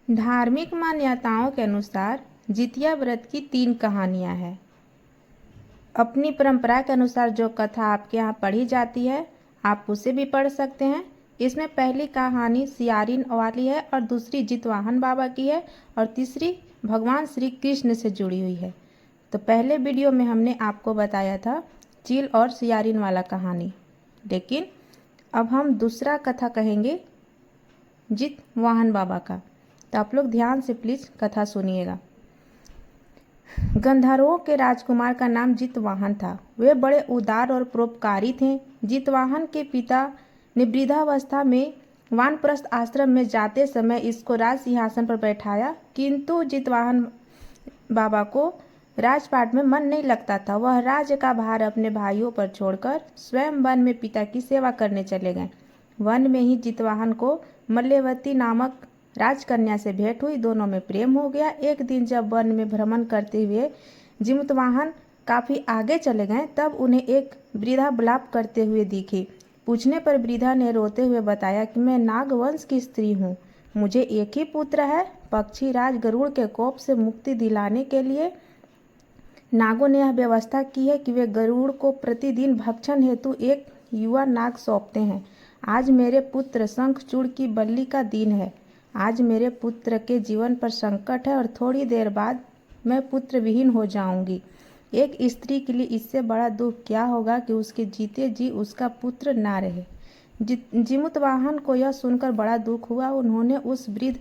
धार्मिक मान्यताओं के अनुसार जितिया व्रत की 3 कहानियां हैं। अपनी परंपरा के अनुसार जो कथा आपके यहाँ पढ़ी जाती है आप उसे भी पढ़ सकते हैं। इसमें पहली कहानी सियारिन वाली है और दूसरी जितवाहन बाबा की है और तीसरी भगवान श्री कृष्ण से जुड़ी हुई है। तो पहले वीडियो में हमने आपको बताया था चील और सियारिन वाला कहानी, लेकिन अब हम दूसरा कथा कहेंगे जितवाहन बाबा का। तो आप लोग ध्यान से प्लीज कथा सुनिएगा। गंधर्वों के राजकुमार का नाम जितवाहन था। वे बड़े उदार और परोपकारी थे। जितवाहन के पिता ने वृद्धावस्था में वानप्रस्थ आश्रम में जाते समय इसको राज सिंहासन पर बैठाया, किंतु जितवाहन बाबा को राजपाट में मन नहीं लगता था। वह राज्य का भार अपने भाइयों पर छोड़कर स्वयं वन में पिता की सेवा करने चले गए। वन में ही जितवाहन को मल्लवती नामक राजकन्या से भेंट हुई। दोनों में प्रेम हो गया। एक दिन जब वन में भ्रमण करते हुए जितवाहन काफी आगे चले गए, तब उन्हें एक वृद्धा विलाप करते हुए दिखी। पूछने पर वृद्धा ने रोते हुए बताया कि मैं नागवंश की स्त्री हूँ, मुझे एक ही पुत्र है। पक्षी राज गरुड़ के कोप से मुक्ति दिलाने के लिए नागों ने यह व्यवस्था की है कि वे गरुड़ को प्रतिदिन भक्षण हेतु एक युवा नाग सौंपते हैं। आज मेरे पुत्र शंखचूड़ की बलि का दिन है। आज मेरे पुत्र के जीवन पर संकट है और थोड़ी देर बाद मैं पुत्र विहीन हो जाऊंगी। एक स्त्री के लिए इससे बड़ा दुख क्या होगा कि उसके जीते जी उसका पुत्र ना रहे। जितवाहन को यह सुनकर बड़ा दुख हुआ। उन्होंने उस वृद्ध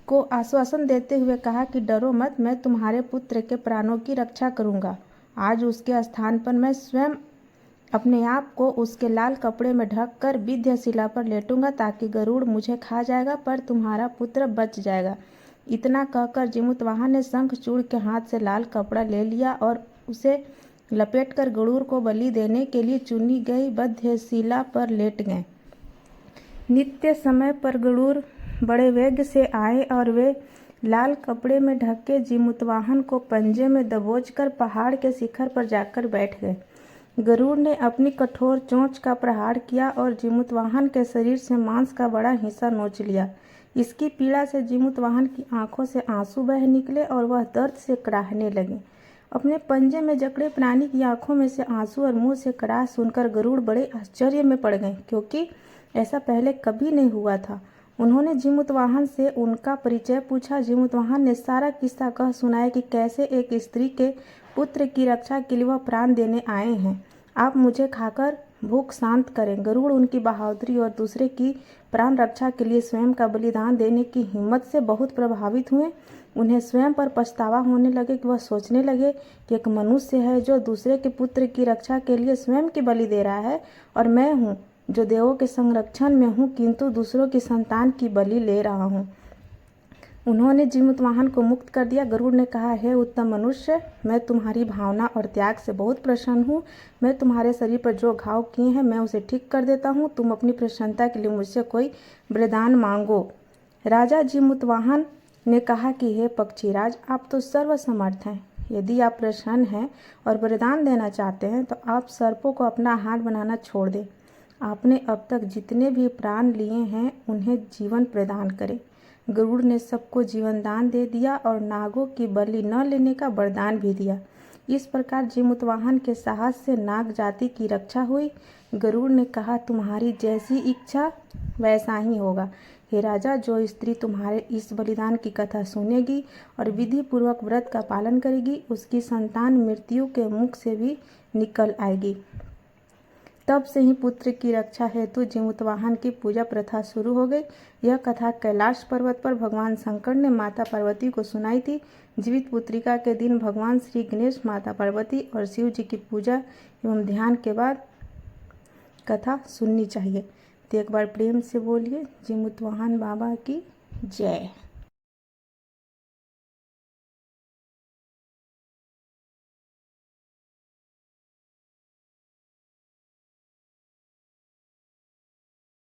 को आश्वासन देते हुए कहा कि डरो मत, मैं तुम्हारे पुत्र के प्राणों की रक्षा करूंगा। आज उसके स्थान पर मैं स्वयं अपने आप को उसके लाल कपड़े में ढककर विंध्यशिला पर लेटूंगा, ताकि गरुड़ मुझे खा जाएगा पर तुम्हारा पुत्र बच जाएगा। इतना कहकर जितवाहन ने शंखचूड़ के हाथ से लाल कपड़ा ले लिया और उसे लपेटकर गरुड़ को बलि देने के लिए चुनी गई विंध्यशिला पर लेट गए। नित्य समय पर गरुड़ बड़े वेग से आए और वे लाल कपड़े में ढके जितवाहन को पंजे में दबोचकर पहाड़ के शिखर पर जाकर बैठ गए। गरुड़ ने अपनी कठोर चोंच का प्रहार किया और जितवाहन के शरीर से मांस का बड़ा हिस्सा नोच लिया। इसकी पीड़ा से जितवाहन की आंखों से आंसू बह निकले और वह दर्द से कराहने लगे। अपने पंजे में जकड़े प्राणी की आंखों में से आंसू और मुंह से कराह सुनकर गरुड़ बड़े आश्चर्य में पड़ गए, क्योंकि ऐसा पहले कभी नहीं हुआ था। उन्होंने जितवाहन से उनका परिचय पूछा। जितवाहन ने सारा किस्सा कह सुनाया कि कैसे एक स्त्री के पुत्र की रक्षा के लिए वह प्राण देने आए हैं। आप मुझे खाकर भूख शांत करें। गरुड़ उनकी बहादुरी और दूसरे की प्राण रक्षा के लिए स्वयं का बलिदान देने की हिम्मत से बहुत प्रभावित हुए। उन्हें स्वयं पर पछतावा होने लगे कि वह सोचने लगे कि एक मनुष्य है जो दूसरे के पुत्र की रक्षा के लिए स्वयं की बलि दे रहा है, और मैं हूँ जो देवों के संरक्षण में हूँ किंतु दूसरों की संतान की बलि ले रहा हूँ। उन्होंने जितवाहन को मुक्त कर दिया। गरुड़ ने कहा, हे उत्तम मनुष्य, मैं तुम्हारी भावना और त्याग से बहुत प्रसन्न हूँ। मैं तुम्हारे शरीर पर जो घाव किए हैं मैं उसे ठीक कर देता हूँ। तुम अपनी प्रसन्नता के लिए मुझसे कोई वरदान मांगो। राजा जितवाहन ने कहा कि हे पक्षीराज, आप तो सर्वसमर्थ हैं। यदि आप प्रसन्न हैं और वरदान देना चाहते हैं तो आप सर्पों को अपना हाथ बनाना छोड़ दें। आपने अब तक जितने भी प्राण लिए हैं उन्हें जीवन प्रदान करें। गरुड़ ने सबको जीवन दान दे दिया और नागों की बलि न लेने का वरदान भी दिया। इस प्रकार जितवाहन के साहस से नाग जाति की रक्षा हुई। गरुड़ ने कहा, तुम्हारी जैसी इच्छा वैसा ही होगा। हे राजा, जो स्त्री तुम्हारे इस बलिदान की कथा सुनेगी और विधि पूर्वक व्रत का पालन करेगी, उसकी संतान मृत्यु के मुख से भी निकल आएगी। तब से ही पुत्र की रक्षा हेतु जितवाहन की पूजा प्रथा शुरू हो गई। यह कथा कैलाश पर्वत पर भगवान शंकर ने माता पार्वती को सुनाई थी। जीवित पुत्रिका के दिन भगवान श्री गणेश, माता पार्वती और शिव जी की पूजा एवं ध्यान के बाद कथा सुननी चाहिए। तो एक बार प्रेम से बोलिए जितवाहन बाबा की जय।